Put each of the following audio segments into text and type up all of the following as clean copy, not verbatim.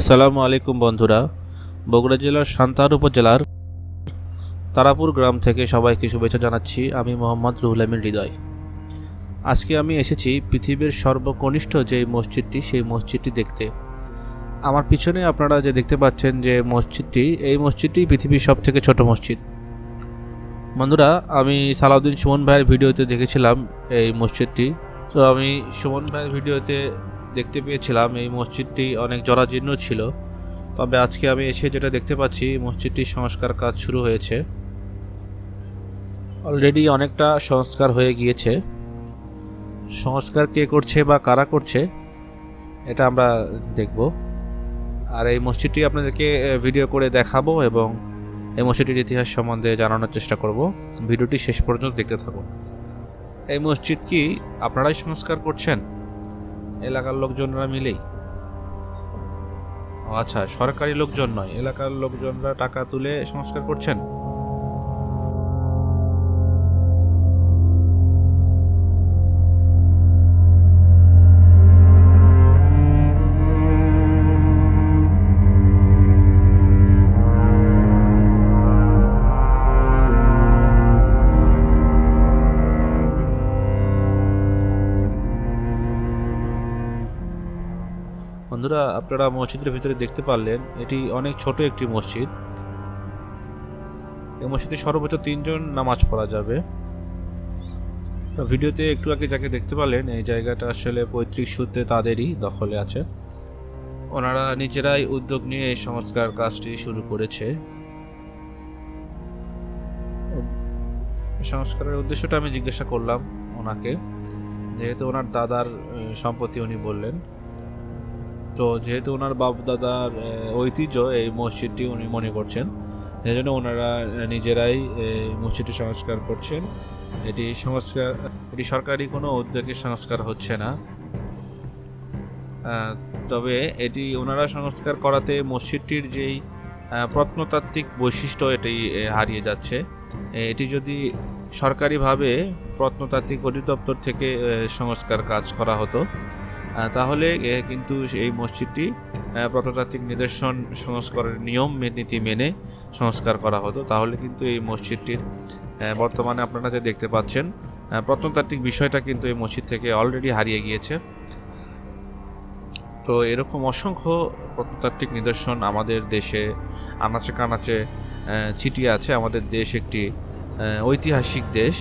আসসালামু আলাইকুম বন্ধুরা। বগুড়া জেলার সান্তাহার উপজেলার তারাপুর গ্রাম থেকে সবাইকে শুভেচ্ছা জানাচ্ছি। আমি মোহাম্মদ রুহুল আমিন হৃদয়। আজকে আমি এসেছি পৃথিবীর সর্বকনিষ্ঠ যে মসজিদটি, সেই মসজিদটি দেখতে। আমার পিছনে আপনারা যে দেখতে পাচ্ছেন যে মসজিদটি, এই মসজিদটি পৃথিবীর সবথেকে ছোট মসজিদ। বন্ধুরা, আমি সালাউদ্দিন সুমন ভাইয়ের ভিডিওতে দেখেছিলাম এই মসজিদটি। তো আমি সুমন ভাইয়ের ভিডিওতে দেখতে পেয়েছিলাম এই মসজিদটি অনেক জরাজীর্ণ ছিল। তবে আজকে আমি এসে যেটা দেখতে পাচ্ছি, মসজিদটির সংস্কার কাজ শুরু হয়েছে। অলরেডি অনেকটা সংস্কার হয়ে গিয়েছে। সংস্কার কে করছে বা কারা করছে এটা আমরা দেখব। আর এই মসজিদটি আপনাদেরকে ভিডিও করে দেখাবো এবং এই মসজিদটির ইতিহাস সম্বন্ধে জানানোর চেষ্টা করব। ভিডিওটি শেষ পর্যন্ত দেখতে থাকুন। এই মসজিদ কি আপনারাই সংস্কার করছেন, এলাকার লোকজনরা মিলেই? আচ্ছা, সরকারি লোকজন নয়, এলাকার লোকজনরা টাকা তুলে সংস্কার করছেন। বন্ধুরা, আপনারা মসজিদের ভিতরে দেখতে পারলেন, এটি অনেক ছোট একটি মসজিদ। এই মসজিদে সর্বোচ্চ 3 জন নামাজ পড়া যাবে। ভিডিওতে একটু আগে যাকে দেখতে পারলেন, এই জায়গাটা আসলে পৈতৃক সূত্রে তাদেরই দখলে আছে। ওনারা নিজেরাই উদ্যোগ নিয়ে এই সংস্কার কাজটি শুরু করেছে। সংস্কারের উদ্দেশ্যটা আমি জিজ্ঞাসা করলাম ওনাকে, যেহেতু ওনার দাদার সম্পত্তি উনি বললেন। তো যেহেতু ওনার বাপ দাদার ঐতিহ্য এই মসজিদটি উনি মনে করছেন, এই জন্য ওনারা নিজেরাই মসজিদটি সংস্কার করছেন। এটি সরকারি কোনো উদ্যোগে সংস্কার হচ্ছে না। তবে এটি ওনারা সংস্কার করাতে মসজিদটির যেই প্রত্নতাত্ত্বিক বৈশিষ্ট্য এটি হারিয়ে যাচ্ছে। এটি যদি সরকারিভাবে প্রত্নতাত্ত্বিক অধিদপ্তর থেকে সংস্কার কাজ করা হতো, তাহলে কিন্তু এই মসজিদটি প্রত্নতাত্ত্বিক নিদর্শন সংস্কারের নিয়ম নীতি মেনে সংস্কার করা হতো, তাহলে কিন্তু এই মসজিদটির বর্তমানে আপনারা যে দেখতে পাচ্ছেন প্রত্নতাত্ত্বিক বিষয়টা কিন্তু এই মসজিদ থেকে অলরেডি হারিয়ে গিয়েছে। তো এরকম অসংখ্য প্রত্নতাত্ত্বিক নিদর্শন আমাদের দেশে আনাচে কানাচে ছিটিয়ে আছে। আমাদের দেশ একটি ঐতিহাসিক দেশ।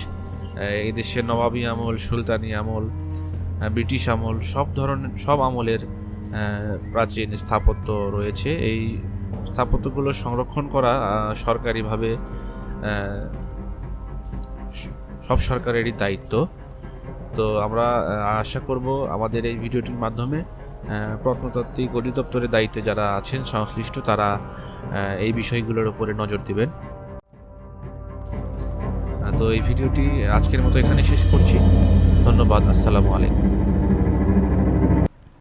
এই দেশে নবাবী আমল, সুলতানি আমল, ব্রিটিশ আমল, সব আমলের প্রাচীন স্থাপত্য রয়েছে। এই স্থাপত্যগুলো সংরক্ষণ করা সরকারিভাবে সব সরকারেরই দায়িত্ব। তো আমরা আশা করব আমাদের এই ভিডিওটির মাধ্যমে প্রত্নতাত্ত্বিক অধিদপ্তরের দায়িত্বে যারা আছেন সংশ্লিষ্ট, তারা এই বিষয়গুলোর উপরে নজর দিবেন। তো এই ভিডিওটি আজকের মতো এখানে শেষ করছি। ধন্যবাদ। আসসালামু আলাইকুম।